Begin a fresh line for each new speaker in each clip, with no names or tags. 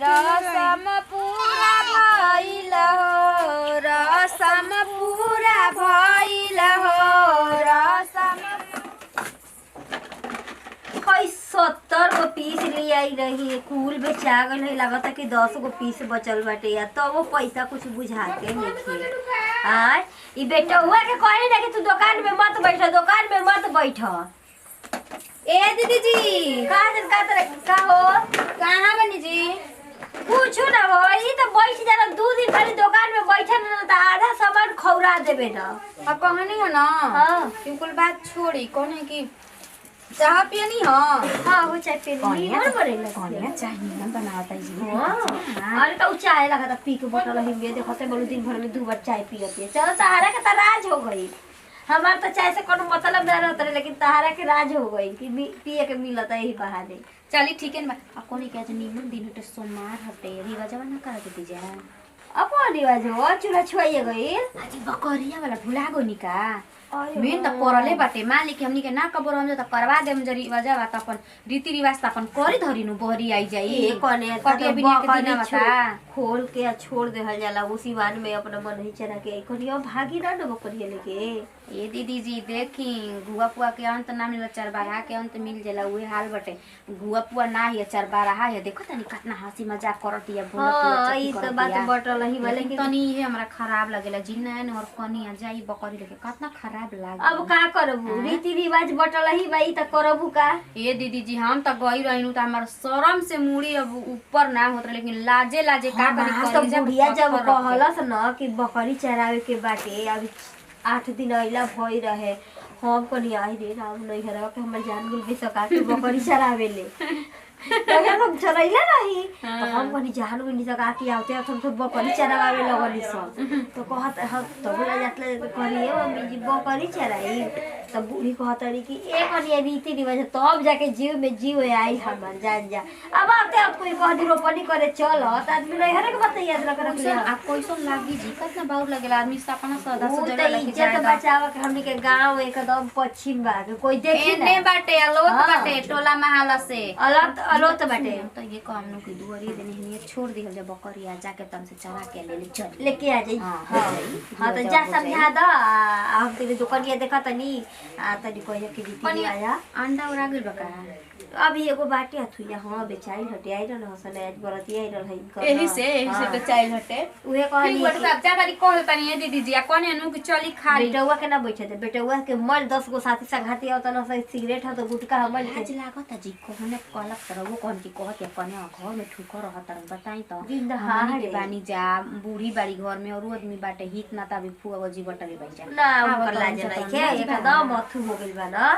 रसम पूरा भइल हो, रसम पूरा भइल हो, रसम 70 गो पीस ले आई रही कुल बेचा गल है। लगता कि 10 गो पीस बचल बाटे या तो वो पैसा कुछ बुझाते नहीं। आज ई बेटा हुआ के कहे ना कि तू दुकान में मत बैठ, दुकान में मत बैठ।
ए दीदी जी
का हो
कहाँ बनी जी?
कुछ ना हो, ई तो बैठ जाना 2 दिन खाली दुकान में बैठा ना तो आधा सामान खौरा देबे ना।
अब कहनी है ना
हां
बिल्कुल बात छोड़ी कहने की चाह पियनी है।
हां वो चाय पे नहीं मन करेला
कौनिया चाय ना बनाता जी।
हां अरे तो चाय लगा था पी के बोतल ही में देखते बोलू दिन भर में 2 बार चाय पियती है। चलो सहारा के तो राज हो गई। हमार तो चाय से कोनो मतलब ना रहता है, लेकिन तहारा के राज हो गई कि पिए के मिलता यही बहाने।
चली ठीक है ना। अब कोनी क्या नीमन दिन हटे सोमवार हटे रिवाजवा ना करा के दीजिए।
अपन रिवाज हो चूल्हा छुआइए गई
आज बकरिया वाला भुला गोनी का मेन त परले बाटे मालिक हमनी के ना कबर हम त करवा देम जरी रिवाजवा त अपन रीति रिवाज त अपन करी धरिनु बहरी आई जाई।
ए कोने
कटिया बिना के दिन बता
खोल के छोड़ देहल जाला उसी वान में अपना मन ही चरा के करियो भागी ना डबो करिए लेके।
ए दीदी जी देखी गुआ पुआ के अंत ना मिल चरबारा के अंत मिल जाला उहे हाल बटे। गुआ पुआ ना ही चरबारा है देखो तनी कितना हंसी मजाक करतिया बोलत।
हां ई त बात बटल ही वाले
लेकिन तनी ये हमरा खराब लागेला जिन्ना है और कनी आ जाई बकरी लेके कितना खराब लागे।
अब का करबू रीति रिवाज बटल ही बाई त करबू का।
ए दीदी जी हम त गई रहनु त हमर शरम से मुड़ी अब ऊपर ना होत लेकिन लाजे लाजे का करी
तो बुढ़िया जब कहलस न कि बकरी चरावे के बाटे अब 8 दिन अइला भई रहे हम कनी आई रे राम नहीं हरवा के हमर जान गुल बेसका के बकरी चरावे ले तगे हम चरैला नहीं तो हम कनी जान गुल निसका के आते हम सब बकरी चरावे लगली सब। तो कहत हम तो बोला जातले करिए मम्मी जी बकरी चराई तब बूढ़ी कहतरी कि एक कनी रीति रिवाज तब जाके जीव में जीव आई हमर जान जा। अब आते अब कोई कह दी रोपनी करे चल त आदमी नहीं हरे के बात याद रख रख ले
आ कैसन लागी जी कितना बाउर लगेला आदमी से अपना सदा से
तो
जरा लेके
इज्जत बचावा के हमनी के गांव एकदम पश्चिम बा कोई देखी
एने
ना
बाटे अलोत बाटे टोला महला से
अलत बाटे
तो ये काम नु की दुआरी देने हनी छोड़ दिहल जे बकरी आ जाके तम से चरा के ले चल
लेके आ जाई। हां तो जा समझा द हम तेरे दुकानिया देखा तनी आ तनी कोई के रीति आया
अंडा उड़ा गेल बका
अभी एगो बाटे हथुया हां बेचाई हटे आई रहल हसन आज बरती आई रहल है
एही से बेचाइल हटे
उहे कहनी
बट सब जा करी कह तनी ए दीदी जी आ कोने नु की चली खा
बेटौआ के ना बैठे दे बेटौआ के मल 10 गो साथी संघाती आवत न सही सिगरेट ह तो गुटखा हमल के
आज लागत जी कोने कलक करबो कोन की कहत कोने घर में ठुकर रहत बताई त
जिंदा
हां के बानी जा बूढ़ी बाड़ी घर में और आदमी बाटे हित ना ताबी फुआ जी बटले बैठा
ना ओकर लाज नहीं के एकदम अथु हो गेल बा ना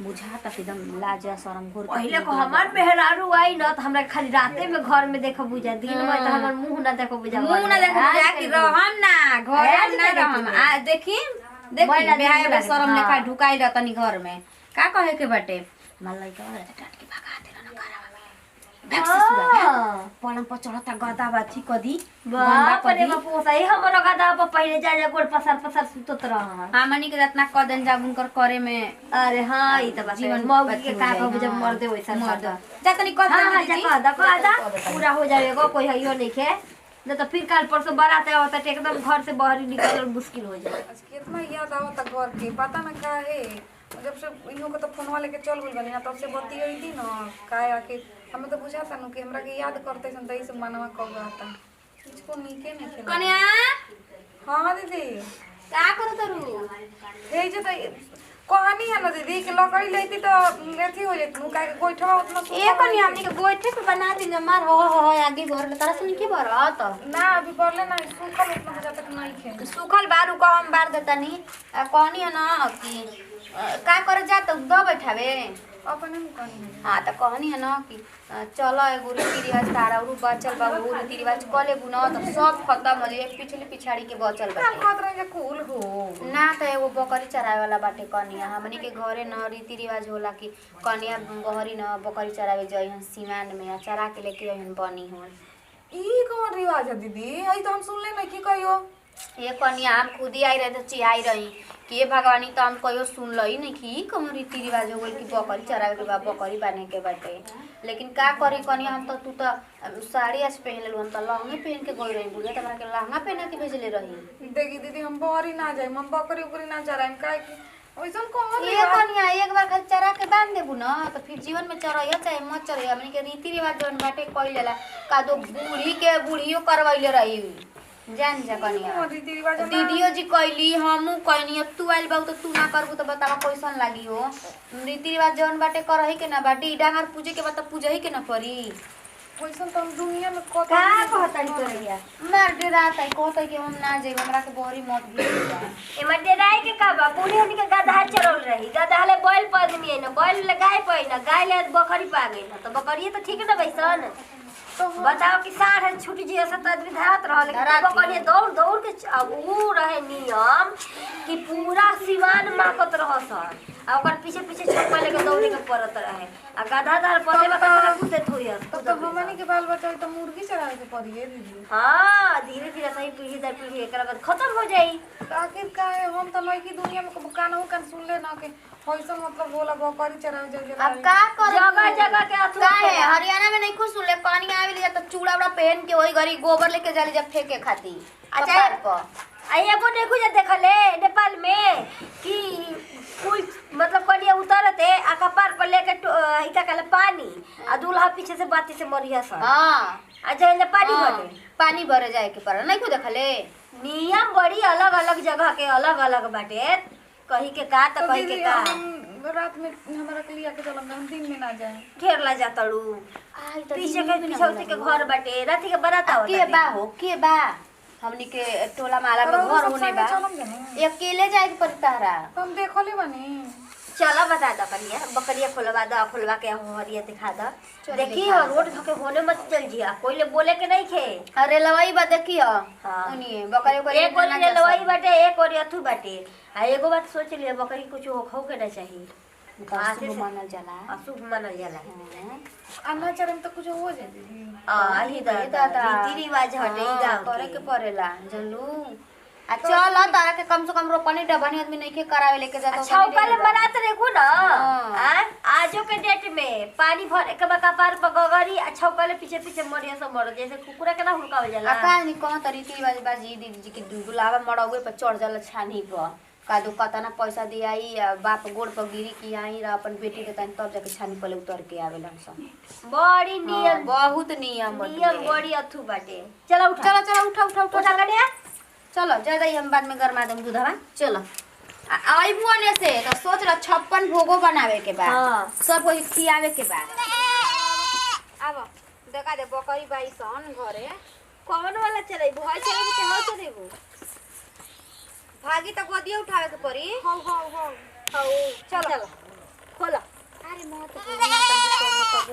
बुझा त एकदम लाज शरम घोर
पहले को हमार मेहरारू आई न त हमरा खाली राते में घर में देख बुझा दिन में त हमर मुंह ना देख बुझा
मुंह ना देख बुझा कि रहम ना घर ना रहम आ देखी बेहाय बे शरम लेखा ढुकाई रहतनी घर में का कहे के बाटे हमार लइका वाला टाट के भगा देला ना घरवा में बैक से सुला पलंग पर चढ़ता गदा बाथी कदी
बाप रे बाप सही हमर गदा पर पहले जा जा गोड़ पसार पसार सुतत रह
हमनी के जितना कदन जाबुन कर करे में
अरे हां ई त बात
जीवन
मौगी के का कहबो जब मर दे वैसा
मर्द जा तनी कद
हां हां जा कदा पूरा हो जाएगा कोई हइयो नहीं के न तो फिर काल परसों बारात आवत त एकदम घर से बाहर निकलल मुश्किल हो जाए।
कितना याद आवत घर के पता ना का है जब से इहो के तो फोनवा लेके चल गेल बनी ना तब से बतियई थी ना काय आके हमें तो बुझाता न कि हमरा के याद करते सन तई से मनवा कब आता इसको नीके नहीं खेला
कन्या
हां दीदी
का करू तरू
हे जे त कहानी है ना दीदी कि लकड़ी लेती तो एथी हो जेत नु का गोइठवा उतना
ए कन्या हमनी के गोइठे पे बना दी मार हो आगे घर ले तारा सुन के भरत
ना अभी बोले ना सूखल उतना हो जाता कि नहीं खे
सूखल बारू को हम बार देतनी कहनी है ना कि का करे जा तो द बैठावे
अपने में कहानी
हां त कहनी है ना कि चलो एगो रीति रिवाज तारा और बचल बा वो रीति रिवाज कले बुना तो सब खत्म हो जाए पिछली पिछाड़ी के बचल बा
हम खतरा जे कूल हो
ना त एगो बकरी चरावे वाला बाटे कनिया हमनी के घरे न रीति रिवाज होला कि कनिया बहरी न बकरी चरावे जइहन सीमान में चरा के लेके जइहन बनी हो
ई कौन रिवाज है दीदी आई तो हम सुन ले नहीं कि कहियो
ये कनिया हम खुद ही आई रहे तो चिहाई रही कि ये भगवानी तो हम कहियो सुन लई नहीं कि कौन रीति रिवाज हो गई कि बकरी चरावे के बा बकरी बांधे के बाटे। लेकिन का करी कनिया हम तो तू तो साड़ी आज पहन ले हम तो लहंगे पहन के गई रही बुढ़िया तो हमरा के लहंगा पहना के भेजले रही।
देखी दीदी हम बहरी ना जाए हम बकरी उकरी ना चराएम काहे कि ओइसन कौन
ये कनिया एक बार खाली चरा के बांध देबू ना तो फिर जीवन में चरैया चाहे मत चरैया हमनी के रीति रिवाज जौन बाटे कइल जाला का दो बूढ़ी के बूढ़ियो करवैले रही जान जा कनिया
रीति रिवाज
दीदियो जी कैली हमू कैनी अब तू आइल बाऊ तो तू ना करबू तो बतावा कैसन लागी हो। रीति रिवाज जौन बाटे करही के ना बाटी डांगर पूजे के बाद पूजही के ना पड़ी।
ओइसन तो हम दुनिया में
का कहतनी तोरिया
मार डे रात आई कहतै कि हम ना जेब हमरा के बहरी मत भेज।
एमा डेराई के का बा बूढ़ी हमनी के गधा चरल रही गधा ले बैल पदमी है ना बैल ले गाय पई ना गाय ले बकरी पा गई ना तो बकरी तो ठीक ना बैसन तो बताओ कि साढ़े छुट जी ऐसा आदमी धात रहा लेकिन बकरी दौड़ दौड़ के ऊ रहे नियम कि पूरा सिवान माकत रह सन आ ओकर पीछे पीछे छप्पा लेके दौड़े के पड़त रहे आ गधा धार पदे में कतना घुसे थोइया
तो हमनी के बाल बच्चा तो मुर्गी चरावे के पड़ी है दीदी।
हां धीरे धीरे सही पीढ़ी दर पीढ़ी एकरा बाद खत्म हो जाई।
तो आखिर का है हम तो नहीं की दुनिया में कान सुन ले ना के होइसन मतलब बोला बकरी चरावे जाए
अब का कर
जगह जगह के
का है हरियाणा में नहीं कुछ सुन ले पानी आवे ले तो चूड़ा उड़ा पहन के वही घरी गोबर लेके जाली जब फेंके खाती
अच्छा आ एगो देखू जे देखले नेपाल में कि कुल मतलब कनिया उतरते आ कपार पर लेके इका कले पानी आ दूल्हा पीछे से बाती से मरिया सा।
हां
अच्छा इने पानी भरे
पानी भरे जाए के पर नहीं को देखले
नियम बड़ी अलग अलग जगह के अलग अलग बाटे कहीं के का तो कहीं के का
रात में हमरा के लिया के चलम हम दिन में ना जाए
घेर ला जातड़ू पीछे के पिछौती के घर बाटे राती के बराता
के बा हो के बा हमनी के टोला माला में घर होने बा अकेले जाए के पड़ता तारा
हम देखले बानी
चला बता दो कनिया बकरिया खुलवा के हरिया दिखा दो देखी हो रोड धके होने मत चल जिया कोई ले बोले के नहीं खे
अरे लवाई बा देखी हो
हां
उनी बकरी को
एक और ले लवाई बाटे एक और अथु बाटे आ एगो बात सोच लिया बकरी कुछ हो खाओ के ना चाहिए
अशुभ मानल जाला
अशुभ मानल जाला
अन्ना चरम तो कुछ हो जाए दीदी
ही दादा रीति रिवाज हटे गांव
करे के पड़ेला जानलू आ चल तारा के कम से कम रोपनी डबनी आदमी नहीं के करावे लेके जाता
अच्छा पहले बनाते देखो ना आजो के डेट में पानी भर एक बका पार पगगरी अच्छा पहले पीछे पीछे मरिया सब मर जैसे कुकुरा के ना हुड़कावे जाला
का नहीं कौन तरीके रिवाज बाजी दीदी जी के दुगुलावा मड़ौवे पर चढ़ जाला छानी पर कादो कतना पैसा दियाई बाप गोड़ पर गिरी की आई र अपन बेटी के तन तब जाके छानी पले उतर के आवेला सब
बड़ी नियम
बहुत नियम
बड़ी अथु बाटे चलो उठा
चलो चलो उठा उठा उठा
उठा कनिया
चलो ज्यादा ही हम बाद में गरमा देम दूधवा चलो आइबू ने से तो सोच ल 56 भोगो बनावे के बाद
हां
सब कोई खियावे के बाद अब देखा दे बकरी भाई सन घरे
कौन वाला चले भय चले के हो चलेबू
भागी तो गोदिया उठावे के पड़ी
हां चलो खोला
अरे मैं तो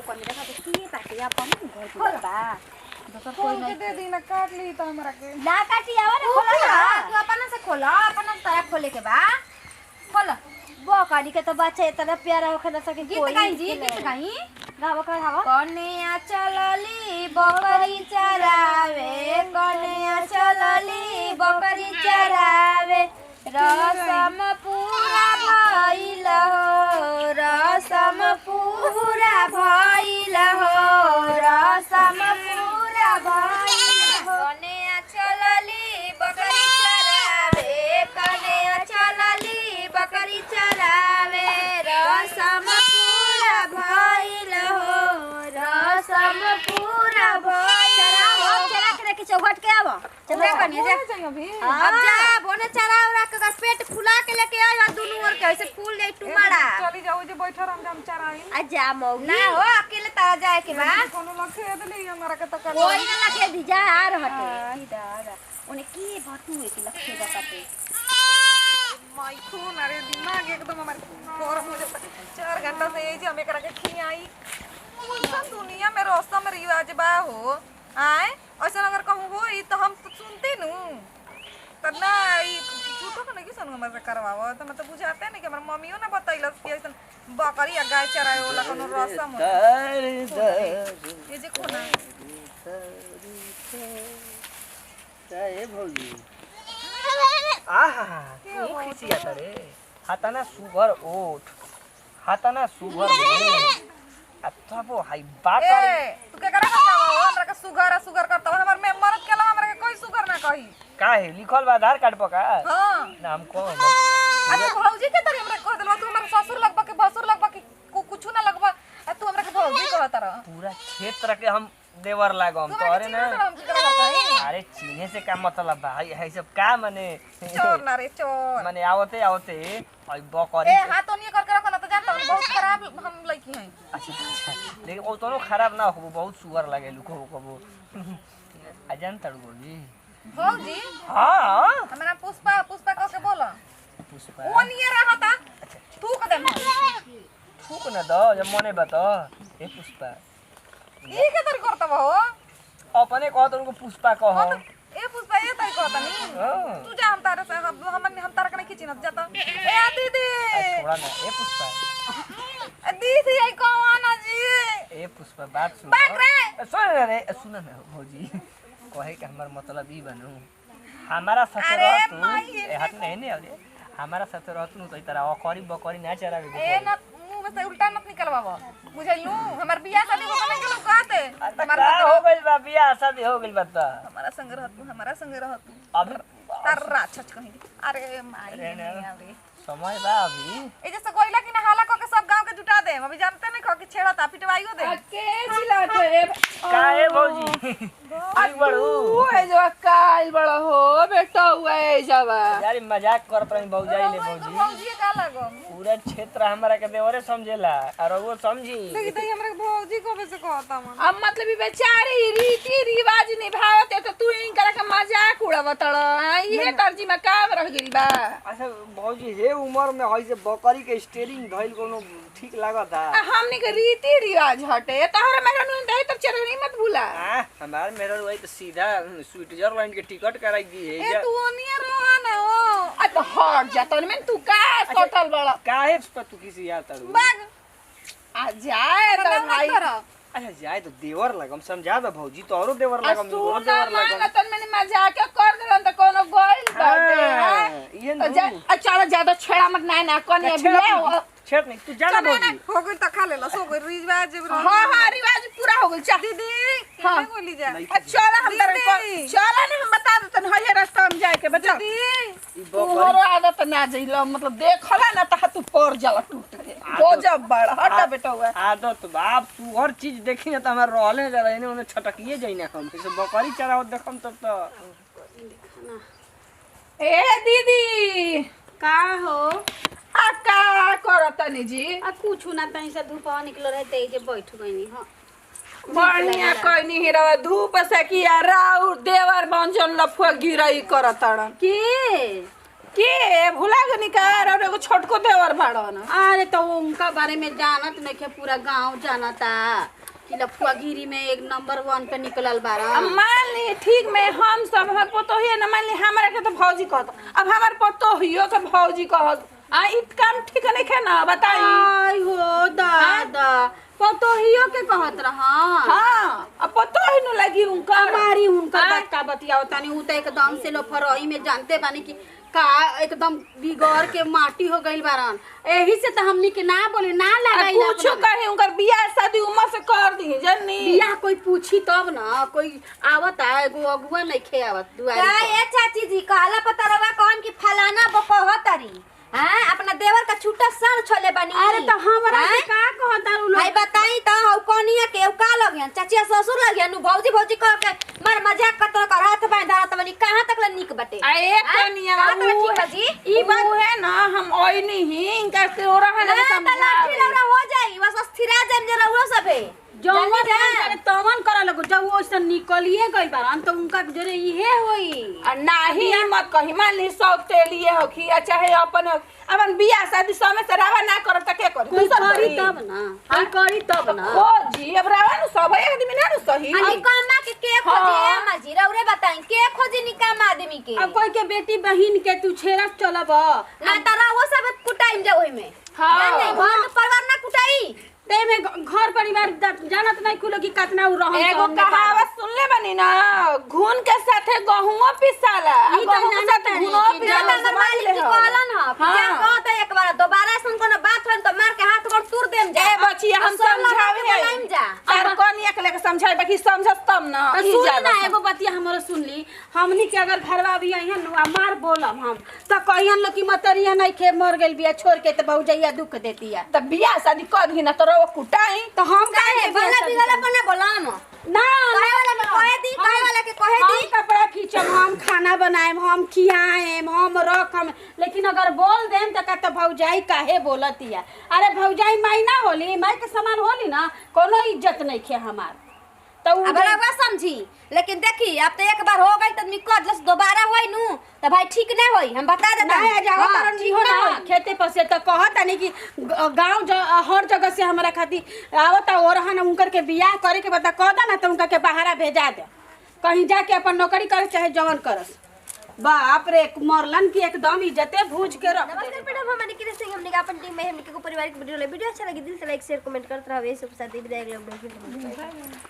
कोई देखा तो की बाटे अपन घर खोल बा दोसर कोई नहीं
दे दी ना काट ली तो हमरा के
ना काटी आवा ना खोला ना
तू अपन से खोला अपन तरह खोले के बा खोला
बकरी के तो बच्चा इतना प्यारा होखे ना सके
गीत गाई जी गीत गाई
गावा का हवा
कन्या चलली बकरी चरावे कन्या चलली बकरी चरावे रसम पूरा भइल हो रसम पूरा भइल हो रसम पूरा भइल हो कन्या चलली बकरी चरावे कन्या चलली बकरी चरावे रसम पूरा भइल हो रसम पूरा भइल
चला के रखी चौघट के आवा
चला कन्या जा
अभी
अब जा बोने चला उरा के पेट फुला के लेके आ दुनु ओर के ऐसे फूल जाई टुमाड़ा
चली जाओ जे बैठा हम चराई
आ जा मौगी
ना हो अकेले तारा जाए के बा
कोनो लखे दे ले हमरा के तो कर
कोई ना लगे दी जा आ रहते
दादा ओने की भटू है कि लखे बताते
माई खून अरे दिमाग एकदम हमारे गरम हो जाता 4 घंटा से यही हम एकरा के खियाई कौन दुनिया में रस्म रिवाज बा हो आए ऐसा अगर कहूँ होई तो हम तो सुनते नु त ना ई झूठो के नहीं सुन हमरा से करवाओ तो मतलब बुझाते नहीं कि हमर मम्मियो ना बतैलस कि ऐसा बकरी या गाय चराए वाला कोनो रस्म हो ये जे कोना
चाहे भौजी आहा तू खिसिया तरे हाताना सुगर ओठ हाताना सुगर अच्छा वो हाई बात
ए तू के करा बताओ हमरा के सुगर करता हमर में मरद केला हमरा के कोई सुगर ना कही
का है लिखल बा आधार कार्ड पर का
हां
नाम कौन
अरे भौजी के तरी हमरा कह देलो तू हमर ससुर लगबा के भसुर लगबा के कुछ ना लगबा तू हमरा के भौजी कहत रह
पूरा क्षेत्र के हम देवर लागम तो अरे ना अरे चीने से का मतलब भाई है सब का माने
चोर ना रे चोर
माने आवते और बकरी
ए हाथ तो नहीं करके रखला तो जानता हूं बहुत खराब हम लड़की हैं
अच्छा लेकिन वो तो खराब ना हो बहुत सुगर लगे लुको को आ जानता बोली
भौजी
हां
हमरा पुष्पा कह के बोला
पुष्पा
वो नहीं रहता तू कदम
थूक न दो जब मने बता ए पुष्पा
ई के तरी करता हो
अपने कह तो उनको पुष्पा कहो
ए पुष्पा ये तरी कहता नहीं तू जा हम तारे से हम तारे कने खींची न जाता ए दीदी
थोड़ा ना ए पुष्पा
दीदी आई कौन जी
ए पुष्पा बात सुन सुन ना भौजी कहे के हमर मतलब ई बनू हमारा साथ रह तू ए हाथ नहीं अरे हमारा साथ रह तू तो तरह अकरी बकरी ना चरावे
ए न मुंह में से उल्टा मत निकलवाबो बुझलू हमर बियाह शादी हो गइल के लोग कहते
हमारा हो गइल बा बियाह शादी हो गइल बा त
हमारा संग रह तू
अभी
तररा छच कहीं अरे माई अरे
समय बा अभी
ए जैसे कोइला की ना हाला क के सब गांव के जुटा दे अभी जानते नहीं ख के छेड़ता पिटवाइयो दे
के चिल्लात रे
काहे भौजी आई बड़ू
तू है जो काल बड़ा हो बेटा हुआ है जावा
यार मजाक करत रही भौजाई ले भौजी
भौजी का लगो
पूरा क्षेत्र हमरा के देवरे समझेला और वो समझी
देखी तई हमरा भौजी को से कहता मन
अब मतलब ई बेचारे रीति रिवाज निभावत है तो तू इनकरा के मजाक उड़ावत ये तरजी में काम रह गई बा
अच्छा भौजी हे उम्र में हई से बकरी के स्टीयरिंग धइल कोनो ठीक लागत है
हमनी के रीति रिवाज हटे तोहरा मेरा नु दे तो चरनी मत भूला
हमार मेरा वही तो सीधा स्विट्जरलैंड के टिकट कराई दी है
ए तू ओनिया रहा ना ओ
आ तो हट जा तोन में तू का टोटल बड़ा
काहे पर तू किसी यार तड़ू
बाग
आ जाए तो भाई
अच्छा जाए तो देवर लगम समझा दो भौजी तो औरो देवर लगम
तू
देवर
ना
लगम
तन में मजाक कर देलन त कोनो गोइल बाटे
ये
तो जा चलो ज्यादा छेड़ा मत ना कने बिया
छेड़ नहीं तू जाना भौजी
हो गई त खा लेला सो गई रिवाज
हां रिवाज पूरा हो गइल चा
दीदी
हाँ।
हां बोली जा
चल हम
दीदी।
चल ने हम बता देतन हये रास्ता में जाए के बचा
दीदी
ई
तुम्हारो आदत ना जइलो मतलब देखला ना त तू पर जाला टूट के हो जब बड़ा हटा बेटा हुआ
आदत बाप तू हर चीज देखी ना त हमार रहले जा रहने उन्हें छटकिए जाई ना हम से बकरी चराओ देखम तब तो
ए दीदी
का हो
आ का करतनी जी
आ कुछ ना तई से धूपवा निकल रहे ते जे बैठ गईनी हां
बढ़िया कहनी हिरवा धूप से किया राउर देवर बंजन लफुआ गिरई करतड़न के भुला गनी का और एगो छोटको देवर बाड़न
अरे तो उनका बारे में जानत नहीं के पूरा गांव जानता कि लफुआ गिरी में एक नंबर 1 पे निकलल बारा
अब मान ली ठीक में हम सब हमर पतोहिए न मान ली हमरा के तो भौजी कहत अब हमर पतोहियो के भौजी कहत आ इ काम ठीक नहीं है ना बताई
आई हो दादा पतोहियो के कहत रहा
हां अब पतोही न लगी उनका
हमारी उनका बात का बतियाओ तनी उ त एकदम से लफरई में जानते बानी कि का एकदम बिगड़ के माटी हो गइल बारन एही से त हमनी के ना बोले ना लगाई
कुछ कहे उनकर बियाह शादी उम्र से कर दी जन्नी
बियाह कोई पूछी तब ना कोई आवत है एगो अगुआ नहीं खे आवत दुआरी
का
पर।
ए चाची जी कहला पतरवा कौन की फलाना बकहतरी हां अपना देवर का छूटा सर छोले बनी
अरे तो हमरा के का कहता उ
भाई
लोग
बताई तो हौ कोनिया के का लगियन चाचिया ससुर लगियन भौजी कह के मार मजाक करत कर हाथ बांध धरत बनी कहां तक ल निक बटे
आ एक कनिया
कहां तक ठीक है जी
ई बात है ना हम ओई नहीं इनका के ओरा है ना
त लाठी लौरा हो जाई बस स्थिरा जम जरा उरो सबे
जौन करे तवन करे लगो जब वो से निकलिए गइल बारन तो उनका जरे इहे होई
आ नाही मत कही मान ली सब तेलिए हो कि चाहे अपन बियाह शादी समय से रावा ना करत त के करी
कोई
दूसर
करी
करी
तब ना कोई करी तब ना
हो जी अब रावा नु सब एक आदमी ना नु सही
आई कामा के खोजे अम्मा जी रौरे बताई के खोजे निकाम आदमी के
अब कोई के बेटी बहिन के तू छेड़ा चलब
ना तरा वो सब कुटाइम जा ओहि में
हां
नहीं घर के परिवार ना कुटाई
ते में घर परिवार जानत नहीं खुलो कि कितना उ रहन
एगो कहावत सुनले बनी ना, घून के साथे गहुआ पिसाला,
ई तो
गहूं के
जानत
साथे
नहीं
घुनवा
कि
पिसाला।
हमर मालिक जी कहलन ह कि जा कहत एक बार दोबारा ऐसन कोनो बात होई तो मार के हाथ गोड़ तोड़ देम जा।
ए बचिया हम समझावे
बुलाइम जा।
तार कोनी एक लेके समझाए बाकी समझस तब ना
तो
ई
सुन
जाना
ना एगो बतिया हमरो सुन ली। हमनी के अगर घरवा भी आइहन नु मार बोलम हम तो कहियन लो कि मतरिया नहीं खे मर गेल बिया छोड़ के तो भौजैया दुख देतिया।
त बियाह शादी कर दी ना तो रो कुटाई
तो हम
काहे बना बिगला बना बोलम
ना
कहे वाला के कहे दी, कहे वाला के कहे दी।
हम कपड़ा खींचम, हम खाना बनाएम, हम खियाएम, हम रखम, लेकिन अगर बोल देम तो कहता भौजाई काहे बोलतिया। अरे भौजाई माई ना होली, माई के समान होली ना, कोनो इज्जत नहीं खे हमार। तो उ
अब रवा समझी, लेकिन देखी अब तो एक बार हो गई तो निकल जस दोबारा होई नु तो भाई ठीक नहीं होई, हम बता देता
नहीं आ जाओ तरन जी हो ना खेते पर से तो कहत नहीं कि गांव हर जगह से हमरा खातिर आवता और हन उनकर के बियाह करे के बता कह दा ना तो उनका के बाहरा भेजा दे, कहीं जाके अपन नौकरी करे चाहे जवन करस। बाप रे मरलन की एकदम इज्जते भूज के रख दे।
नमस्कार मैडम, हमारे की से हमने अपन टीम में हमने को पारिवारिक वीडियो अच्छा लगे वीडियो अच्छा लगे दिल से लाइक शेयर कमेंट करते रहो। ये सब साथ ही विदाई अगले वीडियो में।